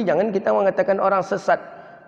Tapi jangan kita mengatakan orang sesat.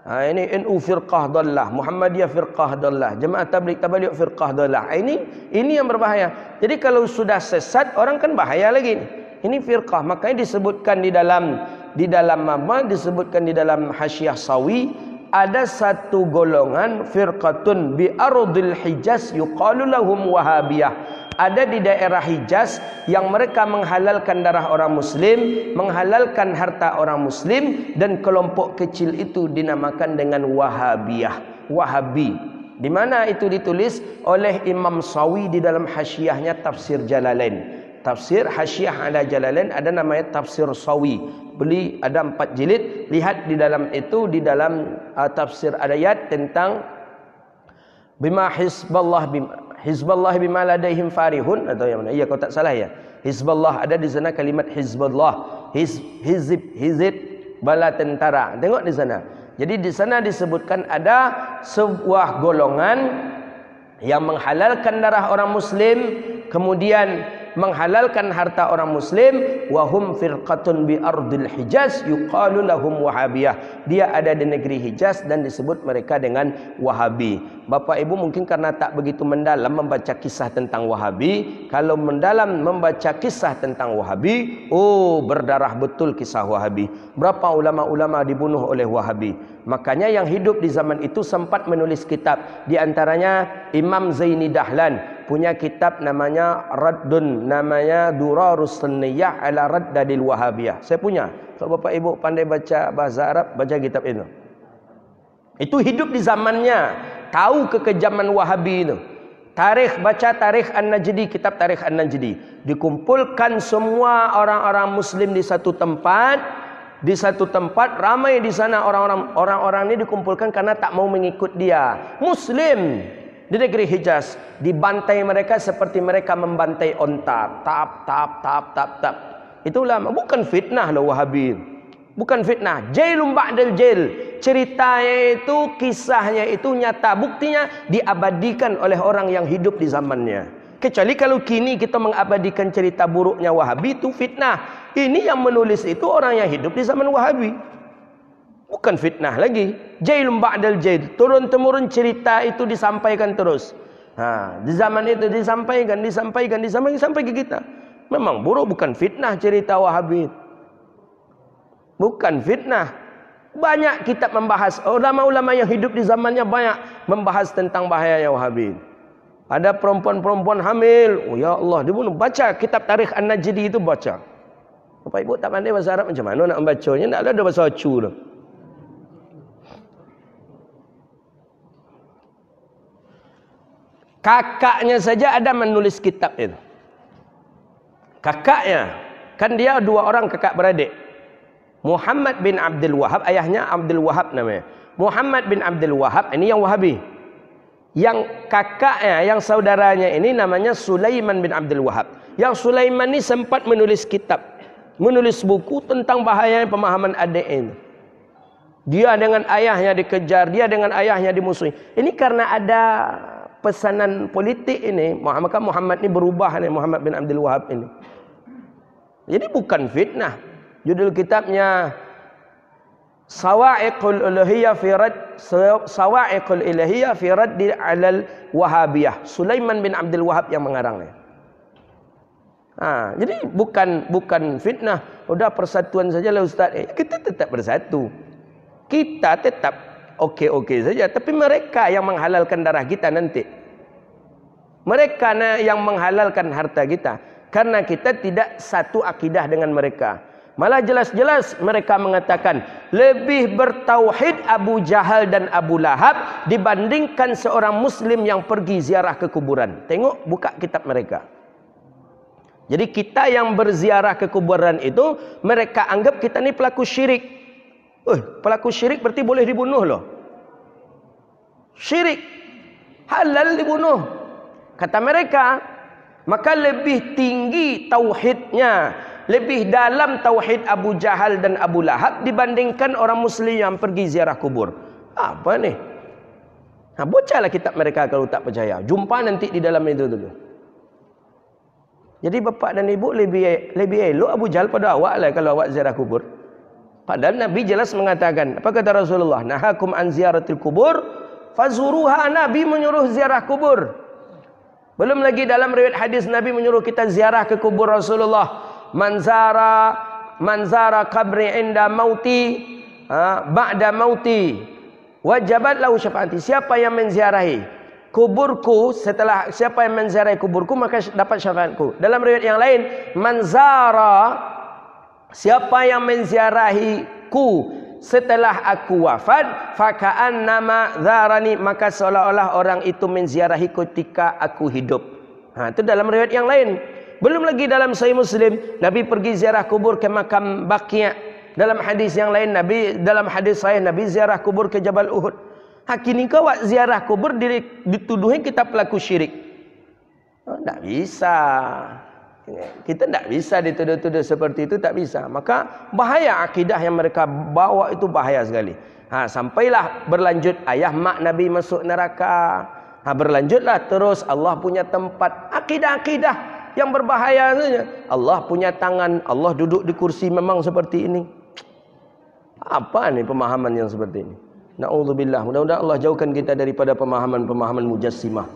Ini NU firqah dallah, Muhammadiyah firqah dallah, Jemaah Tabligh Tabaliyuk firqah dallah. Ini yang berbahaya. Jadi kalau sudah sesat, orang kan bahaya lagi. Ini firqah. Makanya disebutkan di dalam disebutkan di dalam Hasyiah Sawi, ada satu golongan firqatun bi ardil Hijaz yuqalu lahum Wahabiyah. Ada di daerah Hijaz yang mereka menghalalkan darah orang muslim, menghalalkan harta orang muslim, dan kelompok kecil itu dinamakan dengan Wahabiyah, Wahabi. Di mana itu ditulis oleh Imam Sawi di dalam hasyiahnya Tafsir Jalalain. Tafsir Hasyiah ala Jalalain ada namanya Tafsir Sawi. Beli ada 4 jilid. Lihat di dalam itu, di dalam tafsir ayat tentang bima Hizballah bima ladaihim farihun, atau yang mana? Iya, kalau tak salah ya. Hizballah, ada di sana kalimat Hizballah. Hizib bala tentara. Tengok di sana. Jadi di sana disebutkan ada sebuah golongan yang menghalalkan darah orang muslim, kemudian menghalalkan harta orang muslim, wahum firqatun bi ardil Hijaz yuqalu lahum Wahabiyah. Dia ada di negeri Hijaz dan disebut mereka dengan Wahabi. Bapak Ibu mungkin karena tak begitu mendalam membaca kisah tentang Wahabi. Kalau mendalam membaca kisah tentang Wahabi, berdarah betul kisah Wahabi. Berapa ulama-ulama dibunuh oleh Wahabi. Makanya yang hidup di zaman itu sempat menulis kitab. Di antaranya Imam Zaini Dahlan punya kitab namanya Raddun, namanya Durarus Sunniyah ala Raddadil Wahabiyah. Saya punya. Kalau Bapak Ibu pandai baca bahasa Arab, baca kitab itu. Itu hidup di zamannya, tahu kekejaman Wahabi itu. Baca Tarikh An-Najdi, kitab Tarikh An-Najdi. Dikumpulkan semua orang-orang muslim di satu tempat. Di satu tempat ramai di sana orang-orang ini dikumpulkan karena tak mau mengikut dia. Muslim di negeri Hijaz, dibantai mereka seperti mereka membantai onta. Tap. Itulah bukan fitnah loh Wahabi. Bukan fitnah. Jailum ba'dal jail. Ceritanya itu, kisahnya itu nyata. Buktinya diabadikan oleh orang yang hidup di zamannya. Kecuali kalau kini kita mengabadikan cerita buruknya Wahabi, itu fitnah. Ini yang menulis itu orang yang hidup di zaman Wahabi. Bukan fitnah lagi. Jailum ba'dal jail. Turun-temurun cerita itu disampaikan terus. Di zaman itu disampaikan sampai ke kita. Memang buruk, bukan fitnah cerita Wahabi. Bukan fitnah. Banyak kitab membahas. Ulama-ulama yang hidup di zamannya banyak membahas tentang bahayanya Wahabi. Ada perempuan-perempuan hamil. Oh ya Allah, dibunuh. Baca kitab Tarikh An-Najdi itu, baca. Bapak Ibu tak pandai bahasa Arab, macam mana nak membacanya? Tak ada bahasa acu tu. Kakaknya saja ada menulis kitab itu. Kakaknya, kan dia 2 orang kakak beradik. Muhammad bin Abdul Wahab, ayahnya Abdul Wahab namanya. Muhammad bin Abdul Wahab, ini yang Wahabi. Yang kakaknya, yang saudaranya ini namanya Sulaiman bin Abdul Wahab. Yang Sulaiman ini sempat menulis kitab, menulis buku tentang bahaya pemahaman ADN. Dia dengan ayahnya dikejar, dia dengan ayahnya dimusuhi. Ini karena ada pesanan politik ini. Maka Muhammad ini berubah nih, Muhammad bin Abdul Wahab ini. Jadi bukan fitnah. Judul kitabnya Sawa'iqul Ilahiyah fi Radd 'alal Wahabiyah. Sulaiman bin Abdul Wahab yang mengarangnya. Jadi bukan fitnah. Udah persatuan sajalah Ustaz. Kita tetap bersatu. Kita tetap okey saja. Tapi mereka yang menghalalkan darah kita nanti. Mereka yang menghalalkan harta kita. Karena kita tidak satu akidah dengan mereka. Malah jelas-jelas mereka mengatakan lebih bertauhid Abu Jahal dan Abu Lahab dibandingkan seorang muslim yang pergi ziarah ke kuburan. Tengok, buka kitab mereka. Jadi kita yang berziarah ke kuburan itu, mereka anggap kita ni pelaku syirik. Pelaku syirik berarti boleh dibunuh loh. Syirik halal dibunuh, kata mereka. Maka lebih tinggi tauhidnya, lebih dalam tauhid Abu Jahal dan Abu Lahab dibandingkan orang muslim yang pergi ziarah kubur. Apa nih? Bacalah kitab mereka kalau tak percaya. Jumpa nanti di dalam itu dulu. Jadi bapak dan ibu lebih elok Abu Jahal pada awak lah kalau awak ziarah kubur. Padahal Nabi jelas mengatakan, apa kata Rasulullah? Nahakum an ziyaratil kubur fazuruha. Nabi menyuruh ziarah kubur. Belum lagi dalam riwayat hadis Nabi menyuruh kita ziarah ke kubur Rasulullah. Manzara qabri inda mauti ba'da mauti wajabat lahu syafaati. Siapa yang menziarahi kuburku setelah, siapa yang menziarahi kuburku maka dapat syafaatku. Dalam riwayat yang lain, manzara, siapa yang menziarahiku setelah aku wafat, faka'annama dzarani, maka seolah-olah orang itu menziarahiku ketika aku hidup. Itu dalam riwayat yang lain. Belum lagi dalam Sahih Muslim, Nabi pergi ziarah kubur ke makam Baqi'. Dalam hadis yang lain, dalam hadis sahih Nabi ziarah kubur ke Jabal Uhud. Kini kau ziarah kubur dituduhi kita pelaku syirik. Tak bisa. Kita tak bisa dituduh-tuduh seperti itu, tak bisa. Maka bahaya akidah yang mereka bawa itu bahaya sekali. Sampailah berlanjut ayah mak Nabi masuk neraka. Berlanjutlah terus Allah punya tempat. Akidah-akidah yang berbahaya saja. Allah punya tangan, Allah duduk di kursi memang seperti ini. Apa ni pemahaman yang seperti ini? Na'udzubillah. Mudah-mudahan Allah jauhkan kita daripada pemahaman-pemahaman mujassimah.